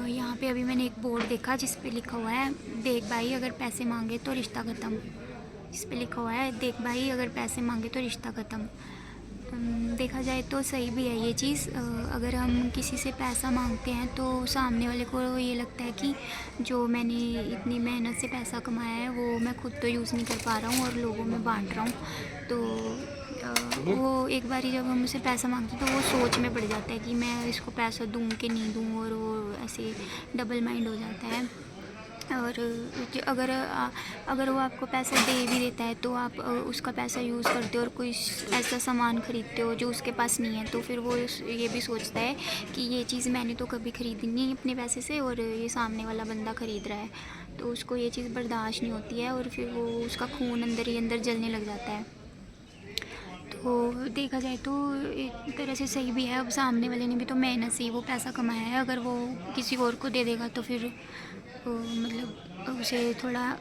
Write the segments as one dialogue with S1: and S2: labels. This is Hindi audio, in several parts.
S1: यहाँ पे अभी मैंने एक बोर्ड देखा जिस पे लिखा हुआ है, देख भाई अगर पैसे मांगे तो रिश्ता ख़त्म। इस पे लिखा हुआ है, देख भाई अगर पैसे मांगे तो रिश्ता ख़त्म। देखा जाए तो सही भी है ये चीज़। अगर हम किसी से पैसा मांगते हैं तो सामने वाले को ये लगता है कि जो मैंने इतनी मेहनत से पैसा कमाया है वो मैं खुद तो यूज़ नहीं कर पा रहा हूँ और लोगों में बांट रहा हूँ। तो वो एक बारी जब हम उसे पैसा मांगते हैं तो वो सोच में पड़ जाता है कि मैं इसको पैसा दूँ कि नहीं दूँ, और वो ऐसे डबल माइंड हो जाता है। और अगर वो आपको पैसा दे भी देता है तो आप उसका पैसा यूज़ करते हो और कोई ऐसा सामान ख़रीदते हो जो उसके पास नहीं है, तो फिर वो ये भी सोचता है कि ये चीज़ मैंने तो कभी ख़रीदी नहीं अपने पैसे से और ये सामने वाला बंदा ख़रीद रहा है, तो उसको ये चीज़ बर्दाश्त नहीं होती है और फिर वो उसका खून अंदर ही अंदर जलने लग जाता है। तो देखा जाए तो एक तरह से सही भी है। अब सामने वाले ने भी तो मेहनत से ही वो पैसा कमाया है, अगर वो किसी और को दे देगा तो फिर मतलब उसे थोड़ा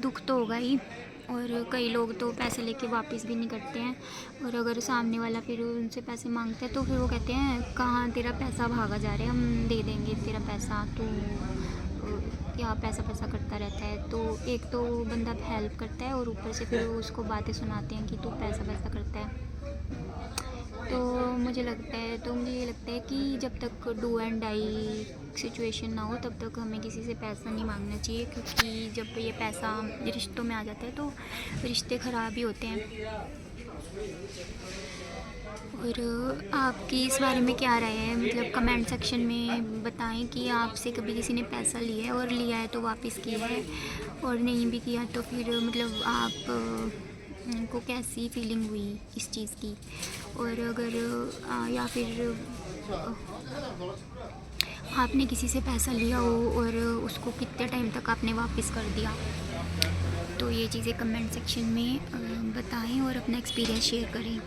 S1: दुख तो होगा ही। और कई लोग तो पैसे लेके वापस भी नहीं करते हैं, और अगर सामने वाला फिर उनसे पैसे मांगता है तो फिर वो कहते हैं कहाँ तेरा पैसा भागा जा रहा है, हम दे देंगे तेरा पैसा, तो क्या पैसा पैसा करता रहता है। तो एक तो बंदा हेल्प करता है और ऊपर से फिर उसको बातें सुनाते हैं कि तू पैसा पैसा करता है। तो मुझे ये लगता है कि जब तक डू एंड डाई सिचुएशन ना हो तब तक हमें किसी से पैसा नहीं मांगना चाहिए, क्योंकि जब ये पैसा रिश्तों में आ जाता है तो रिश्ते ख़राब ही होते हैं। और आपकी इस बारे में क्या राय है, मतलब कमेंट सेक्शन में बताएं कि आपसे कभी किसी ने पैसा लिया है और लिया है तो वापस किया है, और नहीं भी किया तो फिर मतलब आप को कैसी फीलिंग हुई इस चीज़ की। और अगर या फिर आपने किसी से पैसा लिया हो और उसको कितने टाइम तक आपने वापस कर दिया, तो ये चीज़ें कमेंट सेक्शन में बताएं और अपना एक्सपीरियंस शेयर करें।